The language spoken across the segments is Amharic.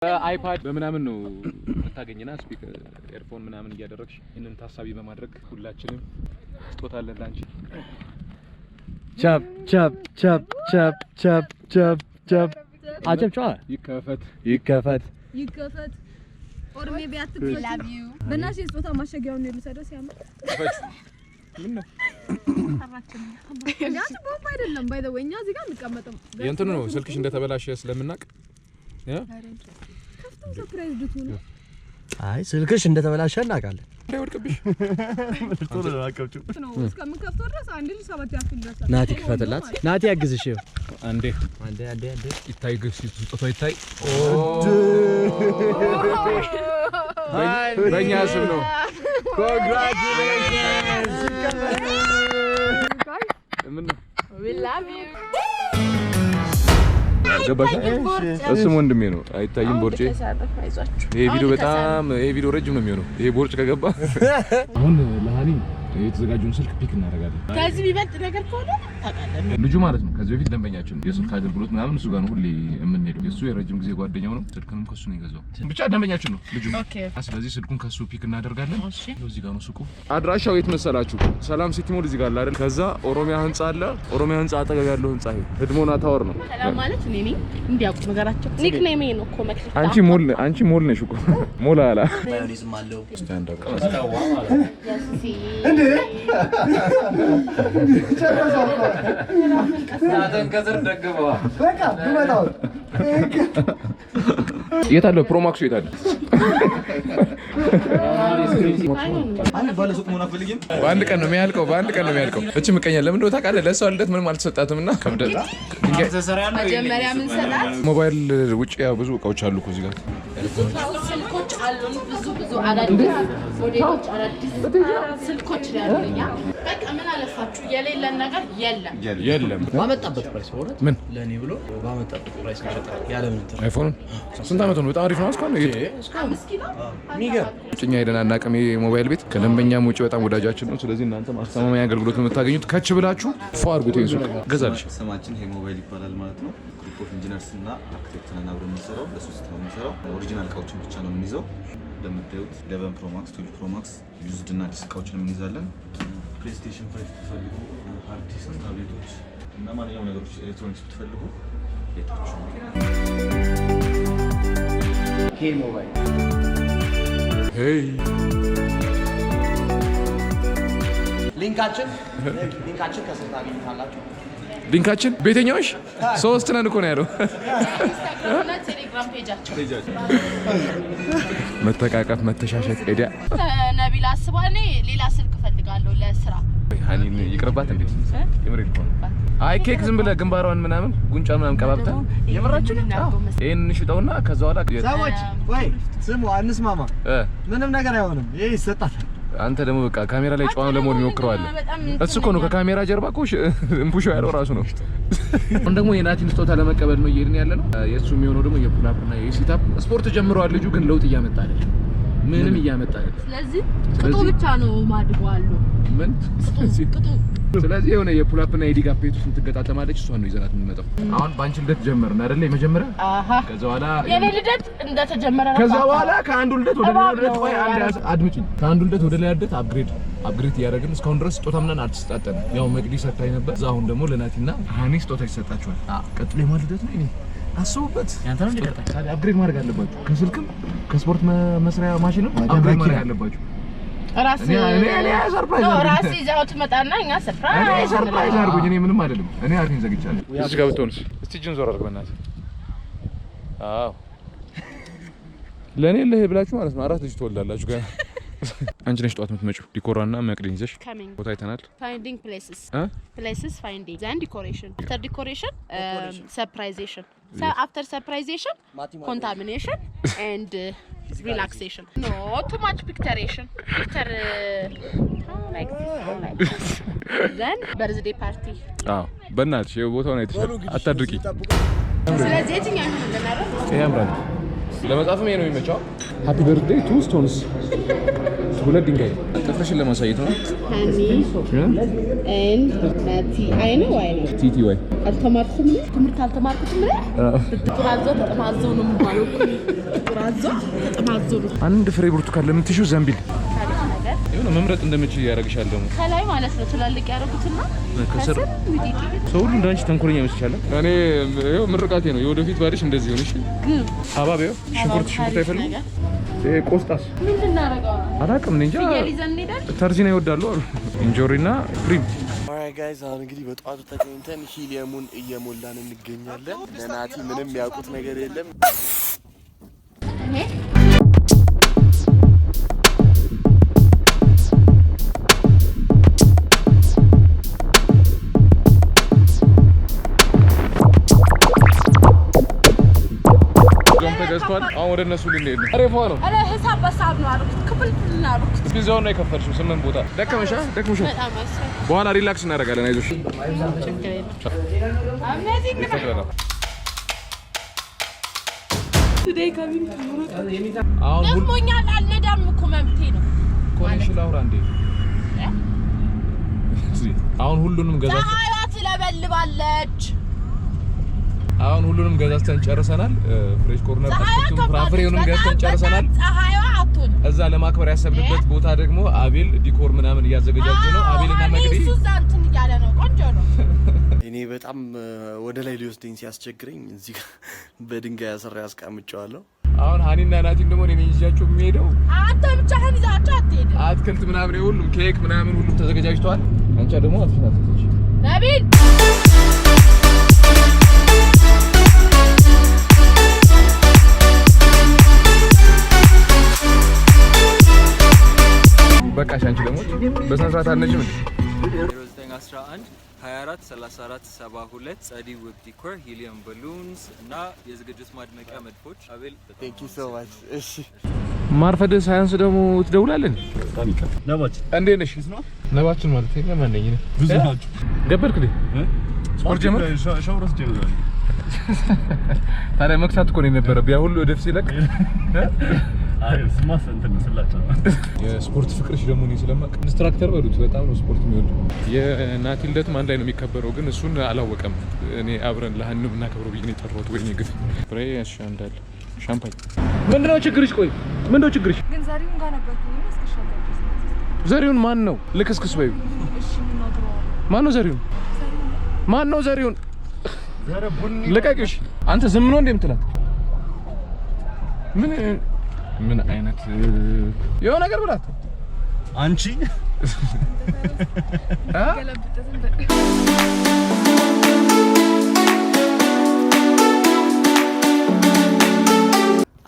አይፓድ በምናምን ነው መታገኝና ስፒከር ኤርፎን ምናምን እያደረግሽ እነን ታሳቢ በማድረግ ሁላችንም ስጦታለን ላንቺ ቻፕ ቻፕ ቻፕ ቻፕ ቻፕ ቻፕ ቻፕ አጨብጫ ይከፈት ይከፈት ይከፈት ኦር ሜቢ አትግቢ ላቭ ዩ በእናትሽ ስጦታ ማሸጊያውን ነው ልሰደው ሲያምር ምን ነው አራችን ያንተ ቦምብ አይደለም ባይ ዘ ወይ እኛ እዚህ ጋር እንቀመጥም የእንትኑ ነው ስልክሽ እንደተበላሸ ስለምናቅ ሰርፕራይዝ ዱቱ ነው አይ ስልክሽ እንደተበላሸ እናውቃለን እንዳይወድቅብሽ ቶሎ አቀብጭው ነው እስከምንከፍተው ድረስ አንድ ልጅ ሰባት ያክል ድረስ ናቲ ክፈትላት ናቲ ያግዝሽ አንዴ ይታይ ግስ ስጦታ ይታይ በእኛ ስም ነው ኮንግራቹሌሽንስ ምን we love you ገባሽ እሱም ወንድሜ ነው አይታይም ቦርጬ ይሄ ቪዲዮ ረጅም ነው የሚሆነው ይሄ ቦርጭ ከገባ አሁን ለሃኒ የተዘጋጀውን ስልክ ፒክ እናደርጋለን ከዚህ ቢበልጥ ነገር ከሆነ ታውቃለህ ልጁ ማለት ነው ከዚህ በፊት ደንበኛችን የስልክ አገልግሎት ምናምን እሱ ጋር ነው ሁሌ የምንሄደው የሱ የረጅም ጊዜ ጓደኛው ነው ስልኩንም ከሱ ነው የገዛው ብቻ ደንበኛችን ነው ልጁ ስለዚህ ስልኩን ከሱ ፒክ እናደርጋለን እዚህ ጋር ነው ሱቁ አድራሻው የት መሰላችሁ ሰላም ሲቲ ሞል እዚህ ጋር አይደል ከዛ ኦሮሚያ ህንጻ አለ ኦሮሚያ ህንጻ አጠገብ ያለው ህንጻ ይሄ ህድሞና ታወር ነው ሰላም ማለት እኔ ነኝ እንዲያውቁ ነገራቸው ኒክኔም ነው እኮ መክሊት አንቺ ሞል ነሽ እኮ ሞላ አላ ማዮኔዝም አለው ስታንድ አፕ ከዘር ደግበዋ በቃ ብመጣው የታለው ፕሮማክሱ የታለው አንድ ባለ ሱቅ መሆን አፈልግም በአንድ ቀን ነው የሚያልቀው እቺ ምቀኛ ለምን እንደው ታውቃለህ ለሷ ልደት ምንም አልተሰጣትምና ከብደት መጀመሪያ ምን ሰራት ሞባይል ውጪ ያው ብዙ እቃዎች አሉ እኮ እዚህ ጋር ስልኮች አሉ ብዙ አዳዲስ ሞዴሎች አዳዲስ ስልኮች ያሉኛ በቃ ምን አለፋችሁ የሌለን ነገር የለም ባመጣበት ፕራይስ ወራት ምን ለኔ ብሎ ባመጣበት ፕራይስ ማለት ያለ ምን ተራ አይፎን ስንት አመት ነው በጣም አሪፍ ነው እስካሁን ሚገርም እኛ ሄደን አናውቅም የሞባይል ቤት ከደንበኛም ውጪ በጣም ወዳጃችን ነው ስለዚህ እናንተ ማስተማማኝ አገልግሎት የምታገኙት ከች ብላችሁ ፎ አድርጉት ይንሱ ገዛልሽ ስማችን ይሄ ሞባይል ይባላል ማለት ነው ግሩፕ ኦፍ ኢንጂነርስ እና አርክቴክት ነን አብረን የምንሰራው ለሶስት ነው የምንሰራው ኦሪጂናል እቃዎችን ብቻ ነው የምንይዘው እንደምታዩት 11 ፕሮ ማክስ 12 ፕሮ ማክስ ዩዝድ እና አዲስ እቃዎችን እንይዛለን ፕሌይስቴሽን 5 ብትፈልጉ ሃርድ ዲስክ ታብሌቶች እና ማንኛውም ነገሮች ኤሌክትሮኒክስ ብትፈልጉ የታችሁ ኬ ሞባይል ሄይ ሊንካችን ከስር ታገኙታላችሁ ሊንካችን ቤተኛዎች 3 ነን እኮ ነው ያለው ቴሌግራም ፔጃቸው መተቃቀፍ መተሻሸት ኤዲያ ነቢላ አስባኔ ሌላ ስልክ ፈልጋለሁ ለስራ ሃኒን ይቅርባት እንዴ የምሬ ነው አይ ኬክ ዝም ብለህ ግንባሯን ምናምን ጉንጫ ምናምን ቀባብታ የምራችሁ ይሄን እንሽጠውና ከዛ በኋላ ሰዎች ወይ ስሙ አንስማማ ምንም ነገር አይሆንም ይሄ ይሰጣታል አንተ ደግሞ በቃ ካሜራ ላይ ጨዋን ለሞን ይሞክራል እሱ እኮ ነው ከካሜራ ጀርባ እኮ እንፑሽ ያለው ራሱ ነው አሁን ደግሞ የናቲን ስጦታ ለመቀበል ነው እየሄድን ያለ ነው የሱ የሚሆነው ደግሞ የፑል አፕ እና የሲት አፕ ስፖርት ጀምሯል ልጁ ግን ለውጥ እያመጣ አይደል ምንም እያመጣ አይደል ስለዚህ ቅጡ ብቻ ነው ማድጓሉ ምን ቅጡ ስለዚህ የሆነ የፑል አፕ እና የዲግ አፕ ቤት ውስጥ ትገጣጠማለች እሷን ነው ይዘናት የምንመጣው አሁን ባንቺ ልደት ጀመርን አይደል የመጀመሪያ ከዛ በኋላ የኔ ልደት እንደተጀመረ ነው ከዛ በኋላ ከአንዱ ልደት ወደ ሌላ ልደት ቆይ አንድ አድምጪኝ ከአንዱ ልደት ወደ ሌላ ልደት አፕግሬድ እያደረግን እስካሁን ድረስ ስጦታ ምናምን አልተሰጣጠን ያው መቅዲ ሰጣኝ ነበር እዛ አሁን ደግሞ ለናቲና ሃኒ ስጦታ ይሰጣቸዋል ቀጥሎ የማን ልደት ነው እኔ አስቡበት ያንተ ነው ልደት ታዲያ አፕግሬድ ማድረግ አለባችሁ ከስልክም ከስፖርት መስሪያ ማሽንም አፕግሬድ ማድረግ አለባችሁ ራስ ይዘው ትመጣና እኛ ሰርፕራይዝ አድርጉኝ እኔ ምንም አይደለም እኔ አርቲን ዘግቻለሁ እዚህ ጋር ብትሆንስ እስቲ እጅን ዞር አድርግ በእናትህ አዎ ለኔ ለህ ብላችሁ ማለት ነው አራት ልጅ ትወልዳላችሁ ገና አንቺ ነሽ ጧት የምትመጪው ዲኮራና መቅደኝ ይዘሽ ቦታ አይተናል ፋይንዲንግ ፕሌስስ ፋይንዲንግ ዘን ዲኮሬሽን አፍተር ዲኮሬሽን ሰርፕራይዜሽን after surprisation contamination and relaxation no too much picturation like this then birthday party በእናትሽ ቦታውን አይተሻል አታድርቂ ስለዚህ የትኛው ነው እንደናረው ያምራል ለመጻፍም ይሄ ነው የሚመቸው። ሃፒ በርዝዴይ ቱ ስቶንስ ሁለት ድንጋይ ጥፍርሽን ለማሳየት ነው። አይ ነው ቲቲ ወይ አልተማርኩም ትምህርት አልተማርኩትም ጥራዘው ተጠማዘው ነው የሚባለው ጥራዘው ተጠማዘው አንድ ፍሬ ብርቱካን ለምትሹ ዘንቢል ይሁን መምረጥ እንደምችል ያደርግሻል። ደግሞ ከላይ ማለት ነው ትላልቅ ያደርጉትና ከስር ሰው ሁሉ እንዳንቺ ተንኮለኛ ይመስልሻል። እኔ ይኸው ምርቃቴ ነው የወደፊት ባልሽ እንደዚህ ሆነሽ ሀባብ ይኸው ሽንኩርት አይፈልግም። ቆስጣስ ምን እናደርገው አላውቅም እንጃ ተርዚና ይወዳሉ አሉ ኢንጆሪና ፕሪም። ኦራይት ጋይስ አሁን እንግዲህ በጧቱ ተገኝተን ሂሊየሙን እየሞላን እንገኛለን። ለናቲ ምንም ያውቁት ነገር የለም። አሁን ወደ እነሱ ልንሄድ ነው። አሪፍ ነው። አረ ሂሳብ በሳብ ነው አልኩት። ክፍል እናልኩት ቢዛውን ነው የከፈልሽው 8 ቦታ ደከመሽ። በኋላ ሪላክስ እናደርጋለን። አይዞሽ ደክሞኛል። አልነዳም እኮ መብቴ ነው። አሁን ሁሉንም ትለበልባለች። አሁን ሁሉንም ገዛዝተን ጨርሰናል። ፍሬሽ ኮርነር አጥቶ ፍራፍሬውንም ገዛዝተን ጨርሰናል። እዛ ለማክበር ያሰብንበት ቦታ ደግሞ አቤል ዲኮር ምናምን እያዘጋጀ ነው። አቤልና መግዲ ሱዛንትን እያለ ነው። ቆንጆ ነው። እኔ በጣም ወደ ላይ ሊወስደኝ ሲያስቸግረኝ እዚህ በድንጋይ አስራ ያስቀምጨዋለሁ። አሁን ሃኒና ናቲን ደግሞ እኔ ይዣቸው የሚሄደው አንተ ብቻህን ይዛቸው አትሄድ። አትክልት ምናምን ሁሉም ኬክ ምናምን ሁሉም ተዘጋጅቷል። አንቺ ደግሞ አትሽናትሽ ነቢል በቃ ሻንቺ ደግሞ በስነ ስርዓት አልነጅም እንዴ 0911 24 34 72 ጸዲ ውብ ዲኮር ሂሊየም ባሉንስ እና የዝግጅት ማድመቂያ መድፎች። አቤል ቴንክ ዩ ሶ ማች። እሺ ማርፈድ ሳይንስ ደግሞ ትደውላለህ። ነባችን እንዴት ነሽ? ነባችን ማለት ነው ማንነኝ ነው ብዙ ናችሁ። ገበርክ እንዴ ስፖርት ጀመር ሻውራስ ጀመር። ታዲያ መክሳት እኮ ነው የነበረው ያ ሁሉ ወደፍ ሲለቅ አይ ስማስ እንትን ስላቸው የስፖርት ፍቅርሽ ደግሞ ነው ስለማቅ ኢንስትራክተር በሉት በጣም ነው ስፖርት የሚወዱ። የናቲ ልደትም አንድ ላይ ነው የሚከበረው ግን እሱን አላወቀም። እኔ አብረን ለሀንም እናከብረው ብዬ ነው የጠራሁት። ወይኔ ግን ፍሬ ያሻንዳል ሻምፓኝ ምንድነው ችግርሽ? ቆይ ምንድነው ችግርሽ? ግን ዛሬውን ጋር ነበርኩኝ እስከሻገር ዛሬውን ማን ነው ልክስክስ በይው። እሺ ማን ነው ዛሬውን? ማን ነው ዛሬውን? ልቀቂሽ አንተ ዝም ነው እንደምትላት ምን አይነት የሆነ ነገር ብላት አንቺ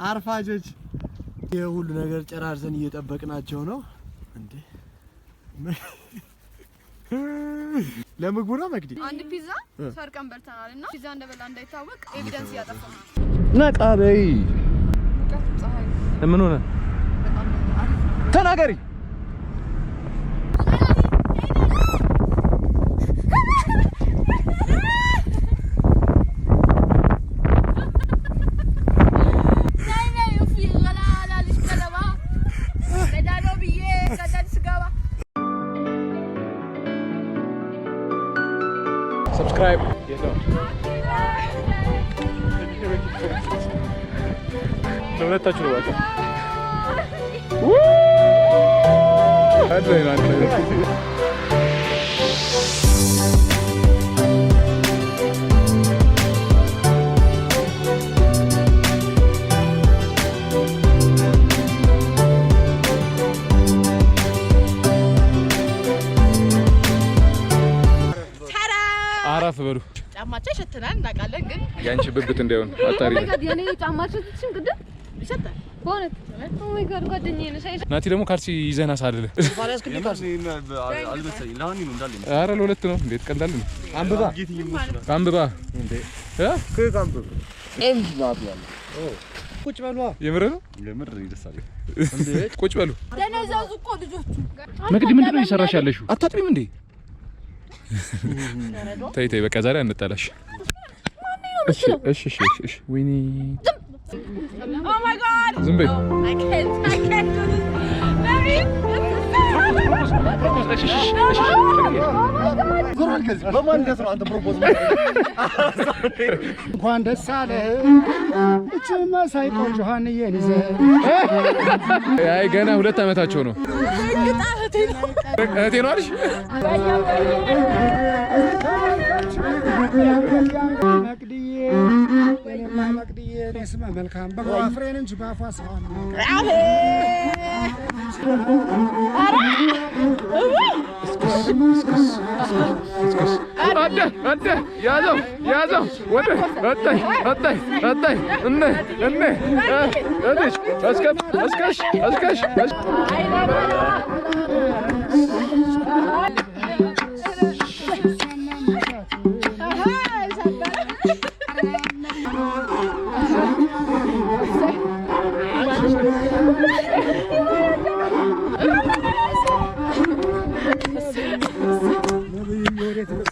አርፋጆች የሁሉ ነገር ጨራርሰን እየጠበቅናቸው ነው እንዴ? ለምግቡ ነው መግዲ አንድ ፒዛ ሰርቀን በልተናልና ፒዛ እንደበላ እንዳይታወቅ ኤቪደንስ ያጠፋ ነቃ በይ። ምን ሆነ ተናገሪ። ሰብስክራይብ ለሁለታችሁ ነው። በቃ አራፍ በሉ። ጫማቸው ይሸተናል እናውቃለን፣ ግን ያንቺ ብብት እንዳይሆን አጣሪ ነው። የኔ ጫማቸው ቅድም ይሸታል በእውነት። ኦ ማይ ጋድ ጓደኛዬ ነሽ። ናቲ ደግሞ ካልሲ ይዘና ሳልለ ኧረ ለሁለት ነው። እንዴት ቀላል ነው። አንብባ እንዴ ቁጭ በሉ። የምር ነው የምር ይደሳል እንዴ ቁጭ በሉ። ደነዛዙ እኮ ልጆቹ። መግዲ ምንድን ነው እየሰራሽ ያለሽው? አታጥቢም እንዴ? ተይ በቃ ዛሬ አንጣላሽ። እሺ ወይኔ Oh my god! ዝም በይ። I can't do this. Baby! እንኳን ደስ አለህ እቺ መሳይ ቆንጆሃን የኒዘ አይ ገና 2 ዓመታቸው ነው። እህቴ ነው አልሽ? መቅዲዬ የኔማ መቅዲዬ ስማ መልካም በፍሬን እንጂ ባፏ ሰዋን አደ ያዘው ወደ አጣይ እነ እስከሽ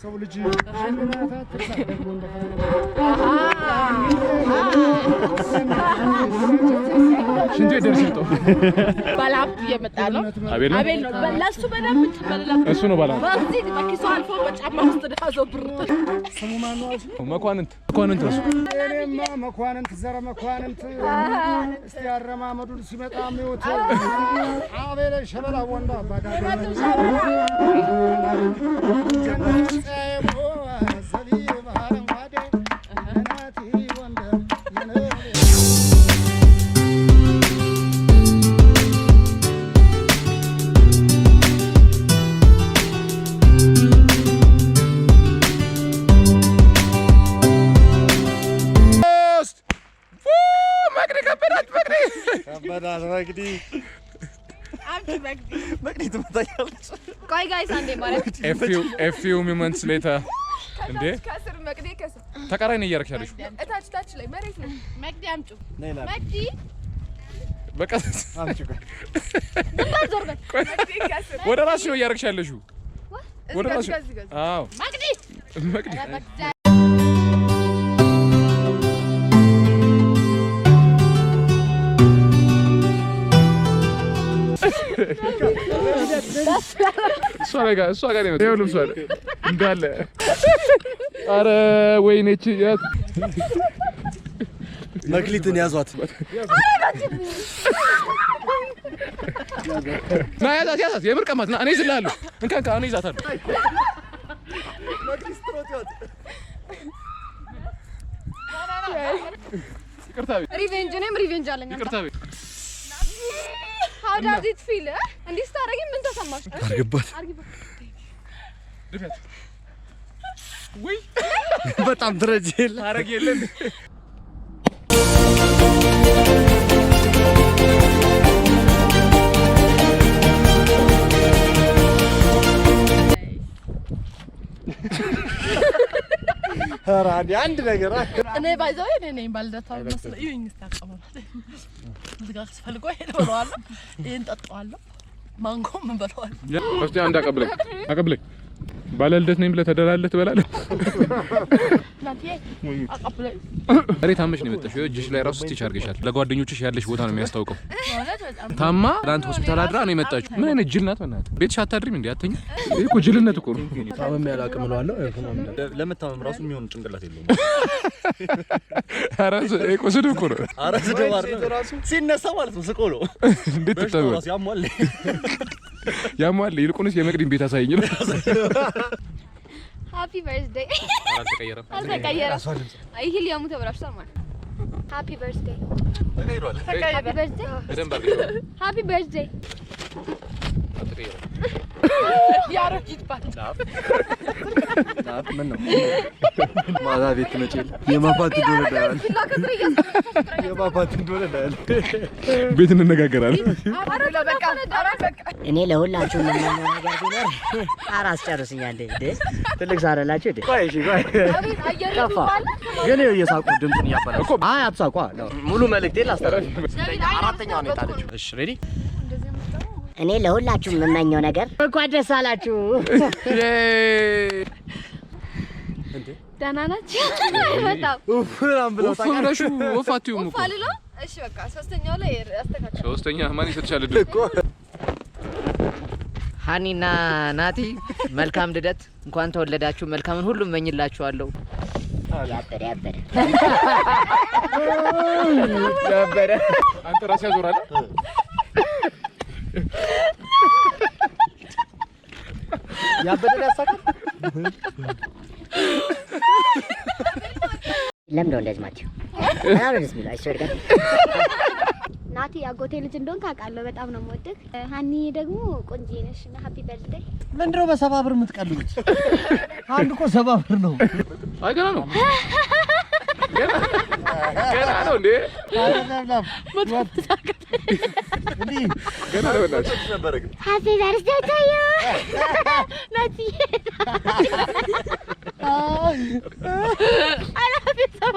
ሰው ልጅ ሽንቱ ደርሽቶ ባላፕ እየመጣ ነው። አቤል ነው ለሱ በደንብ ተበላላ እሱ ነው ባላፕ በዚህ በኪሱ አልፎ በጫማ ውስጥ ዳዞ ብር ስሙ ማን ነው? መኳንንት እሱ እኔማ መኳንንት ዘረ መኳንንት እስቲ አረማመዱን ሲመጣ ምዮት አቤል ሸበላ ወንዳ ባዳ ቆይ ጋይስ አንዴ ማለት a few moments later እንዴ ከስር መቅዲ ከስር ተቃራኒ እያደረግሽ ያለሽ እታች ላይ መሬት ነው። መቅዲ አምጪው ነይላ መቅዲ በቃ አምጪው መቅዲ ከስር ወደ ራስሽ ነው እያደረግሽ ያለሽው ወደ ራስሽ አዎ መቅዲ እሷ ጋር ነው የምትሄው ልብሷ እንዳለ አረ ወይኔ እቺ ያት መክሊትን ያዟት ና ያዛት የምር ቀማት ና እኔ ዝላለሁ እንካንካ እኔ ይዛታለሁ ይቅርታ ሪቬንጅ አለኝ ይቅርታ How does it feel? እንዴ ስታረጊ ምን ተሰማሽ? አርግባት ድፈት ወይ በጣም ድረጅል አረግ የለም ራዲ አንድ ነገር እኔ ባይዘው እኔ ነኝ ባልደታው መስለ ይሁን ይስተካከማል እዚህ ጋር ስፈልጎ ሄደዋል ይሄን ጠጣዋለሁ ማንጎ ምን በለዋል እስቲ አንድ አቀብለኝ ባለልደት ነኝ ብለህ ተደራለህ ትበላለህ ናቲ አቀብለኝ እሬ ታመሽ ነው የመጣሽው እጅሽ ላይ ራሱ ስቲች አድርገሻል ለጓደኞችሽ ያለሽ ቦታ ነው የሚያስታውቀው ታማ ዳንት ሆስፒታል አድራ ነው የመጣችው ምን አይነት ጅል ናት በእናትህ ቤትሽ አታድሪም እንዴ አትተኛ ይሄ እኮ ጅልነት እኮ ነው ታመም ያላቅም እለዋለሁ ለመታመም ራሱ የሚሆን ጭንቅላት የለውም አራስ እኮ ስድብ እኮ ነው አራስ ደባር ራሱ ሲነሳ ማለት ነው ስቆ ነው እንዴት ተጠበቅ ራሱ ያሟል ይልቁንስ የመቅዲን ቤት አሳየኝ ነው ሃፒ በርዝዴይ አልተቀየረም ይሄ ሊያሙ ተበላሽቷል ማለት ሃፒ በርዝዴይ ሃፒ በርዝዴይ በደንብ አድርገው ሃፒ በርዝዴይ አልተቀየረም ያረጅት ባታ ታፍ ምን ነው ማዛ ቤት መጪል የማፋት ዶለዳል የማፋት ዶለዳል ቤት እንነጋገራለን እኔ ለሁላችሁም የምመኘው ነገር ቢኖር አራስ ጨርስኛል እንዴ ትልቅ ሳረላችሁ እንዴ ቆይ እሺ ቆይ አየር ግን እየሳቁ ድምጽን ያባላል እኮ አይ አትሳቋ ሙሉ መልእክቴን ላስተላልፍ አራተኛው ነው የጣለችው እሺ ሬዲ እኔ ለሁላችሁም የምመኘው ነገር እንኳን ደስ አላችሁ ደህና ናችሁ? በጣም ምናምን ብለው ወፍራሹ ወፋቲውም እኮ ፋልሎ እሺ በቃ ሶስተኛው ላይ አስተካክል። ሶስተኛ ማን ይሰጥሻል እኮ ሃኒና ናቲ መልካም ልደት እንኳን ተወለዳችሁ መልካምን ሁሉ እመኝላችኋለሁ ያበረ አንተ ራስ ያዞራል ያበደ ያሳካ ለምን እንደዚህ ማቸው አናንስ ቢላ አይሸርጋት ናቲ አጎቴ ልጅ እንደሆንክ አውቃለሁ በጣም ነው የምወድህ ሃኒ ደግሞ ቆንጆ ነሽ እና ሃፒ በርዝዴይ ምንድነው በ70 ብር የምትቀልሉት አንድ እኮ 70 ብር ነው አይ ገና ነው ገና ነው እንዴ ገና ነው ነበር ሃፒ በርዝዴይ ታዩ ናቲ አላፊ ሰባ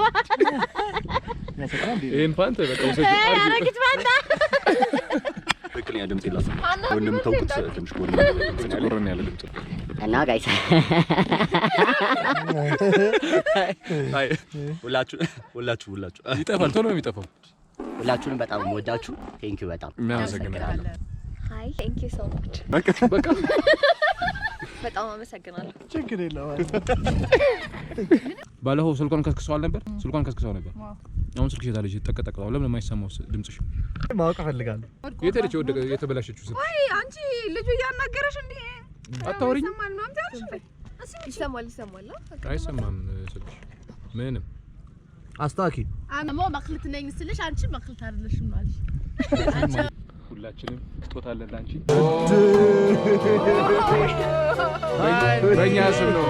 ይሄን ፓንት በቃ ወሰጅ አረግት ባንዳ ትክክለኛ ድምጽ ይላል ወንድም ተውኩት ትንሽ ጎረን ያለ ድምጽ እና ጋይስ አይ ሁላችሁ ይጠፋል ቶሎ ነው የሚጠፋው ሁላችሁንም በጣም ወዳችሁ ቴንኪው በጣም እናመሰግናለን ሃይ ቴንክ ዩ ሶ ማች በቃ በጣም አመሰግናለሁ ችግር የለውም ባለፈው ስልኳን ከስክሰዋል ነበር አሁን ስልክሽ የታለች ተቀጠቀጠው ለምን የማይሰማው ድምጽሽ ማወቅ ፈልጋለሁ የተለች ወደ የተበላሸችው ስልክ ወይ አንቺ ልጁ ያናገረሽ እንዴ አታወሪኝ ይሰማል አይሰማም ስልክሽ ምንም አስታኪ አሞ ማክልት ነኝ ስልሽ አንቺ ማክልት አይደለሽም ማለት ሁላችንም ስጦታ አለን ላንቺ በእኛ ስም ነው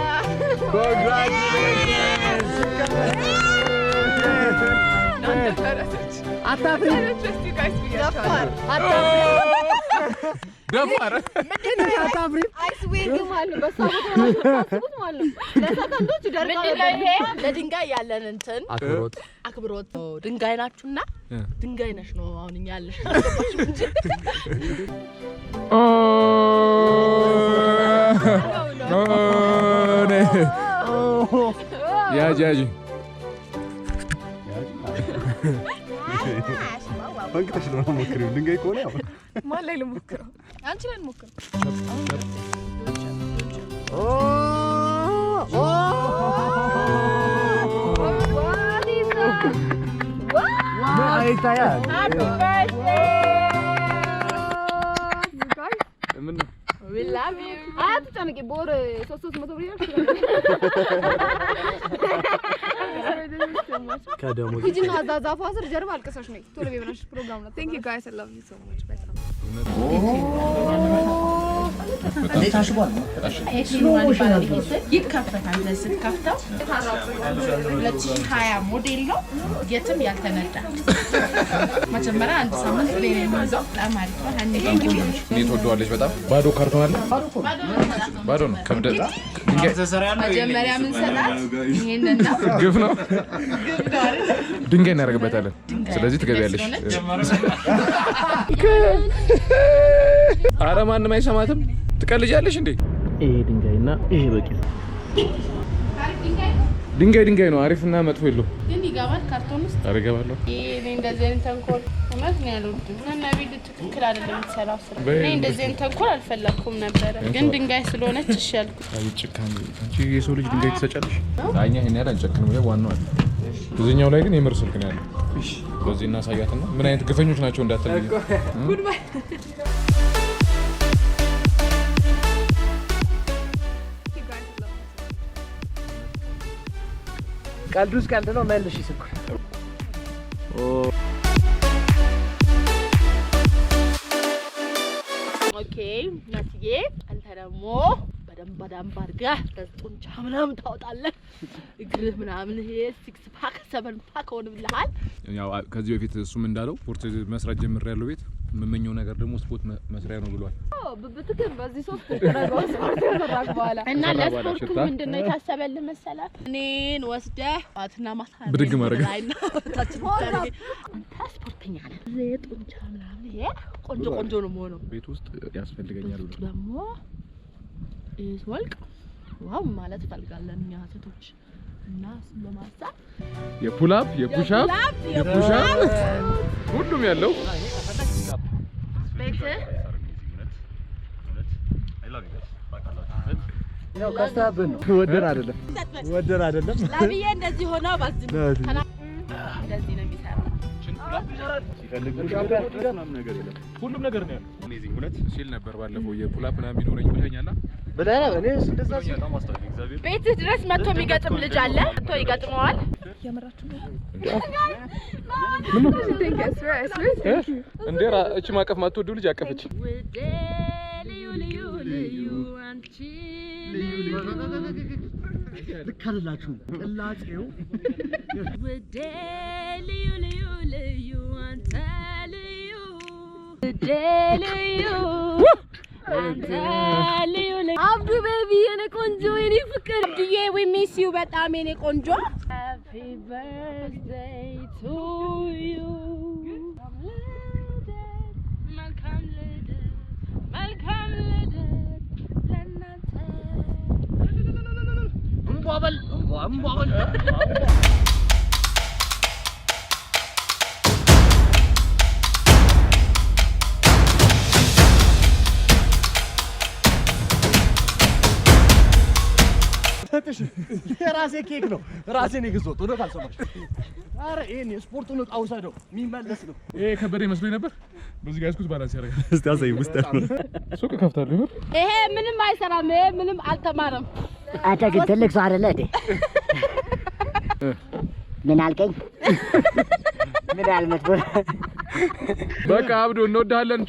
ደፋር ለድንጋይ ያለን እንትን አክብሮት ድንጋይ ናችሁና ድንጋይ ነሽ ነው አሁን እኛ ያለሽ ያጂ ፈንክተሽ ነው ሞክሪው ድንጋይ ከሆነ ያው ማን ላይ ልሞክረው አንቺ ላይ ልሞክረው we love you አትጨነቂ ቦር 300 ብር ይችላል ከደሞ ሂጂና ዛዛፋ ስር ጀርባ አልቀሰሽ ነኝ ቶሎ በእናትሽ ፕሮግራም ነው ቴንክ ዩ ጋይስ አይ ላቭ ዩ ሶ ማች በጣም ይከፈታል ለስትከፍተው 2020 ሞዴል ነው የትም ያልተነዳ መጀመሪያ አንድ ሳምንት ላይ ነው የሚይዘው ለማሪፍ ነው አንዴ እኔ ተወደዋለች በጣም ባዶ ካርቶን አለ ባዶ ነው ከብደት መጀመሪያ ምን ሰራት ይሄንን ነው ግፍ ነው ድንጋይ እናደርግበታለን ስለዚህ ትገቢያለሽ ኧረ ማንም አይሰማትም ትቀልጃለሽ እንዴ ይሄ ድንጋይና ይሄ በቂ ድንጋይ ነው አሪፍና መጥፎ የለው ግን ይገባል ካርቶን ውስጥ አረጋባለሁ እኔ እንደዚህ አይነት ተንኮል ማለት ነው ያሉት እና ቢል ትክክል አይደለም የምትሰራው ስራ እኔ እንደዚህ አይነት ተንኮል አልፈለኩም ነበር ግን ድንጋይ ስለሆነች እሺ ያልኩት አይ ጭካኔ አንቺ የሰው ልጅ ድንጋይ ትሰጫለሽ አኛ ይሄን ያህል አንጨክንም ይሄ ዋናው አለ እዚህኛው ላይ ግን የምር ስልክ ነው ያለው እሺ በዚህ እናሳያትና ምን አይነት ግፈኞች ናቸው እንዳትለኝ ጉድ ባይ ቀልዱስ ቀልድ ነው መልሽ ስልኩ ኦኬ ናትዬ አንተ ደግሞ በደንብ አድርገህ ጡንቻ ምናምን ታወጣለህ እግርህ ምናምን ይሄ 6 ፓክ 7 ፓክ ሆነብልሃል ያው ከዚህ በፊት እሱም እንዳለው ስፖርት መስራት ጀምሬያለሁ ቤት የምመኘው ነገር ደግሞ ስፖርት መስሪያ ነው ብሏል ብብትክን በዚህ ሶስት ተረጋው ስፖርት ያደረግ በኋላ እና ለስፖርቱ ምንድነው የታሰበልህ መሰለህ እኔን ወስደህ አትና ማታ ብድግ ማድረግ አንተ ስፖርተኛ ነህ ጡንቻ ምናምን ይሄ ቆንጆ ነው የምሆነው ቤት ውስጥ ያስፈልገኛል ብሎ ደግሞ ወልቅ ዋው ማለት ፈልጋለን እኛ ሴቶች እና እሱን በማሳብ የፑል-አፕ የፑሽ-አፕ የፑሽ-አፕ ሁሉም ያለው ቤት ያው ካስታብን ወደር አይደለም ላብዬ እንደዚህ ሆኖ ባዝም እንደዚህ ነው የሚሰራው። ሁሉም ነገር ነው ያለው። አሜዚንግ እውነት ሲል ነበር ባለፈው የፑል-አፕ ምናምን ቢኖረኝ ብለኛልና ቤትህ ድረስ መጥቶ የሚገጥም ልጅ አለ። መጥቶ ይገጥመዋል። እንዴ እቺ ማቀፍ ማትወደው ልጅ አቀፈች። ውዴ ልዩ ልዩ ልዩ አንቺ ልክ አይደላችሁም። ቅላጼው ውዴ ልዩ ልዩ ልዩ አንተ ልዩ ውዴ ልዩ አንተ ልዩ ልዩ አብዱ ቤቢ የኔ ቆንጆ የኔ ፍቅር አብዱዬ we miss you በጣም የኔ ቆንጆ happy birthday to you መልካም ልደት ለእናንተ እምቧበል የራሴ ኬክ ነው ራሴ ነው የገዛሁት። ወደ ካልሰማሽ አረ ይሄን የስፖርት ነው አውሳደው የሚመለስ ነው። ይሄ ከበደ መስሎኝ ነበር። በዚህ ጋር ያስኩት ባላንስ ያደርጋል። እስቲ አሳይ ውስጥ ነው ሱቅ ከፍታለሁ። ይሄ ምንም አይሰራም። ይሄ ምንም አልተማረም። አንተ ግን ትልቅ ሰው አይደለ እንዴ? ምን አልከኝ? ምን አልመጥቶ በቃ አብዶ እንወድሃለን።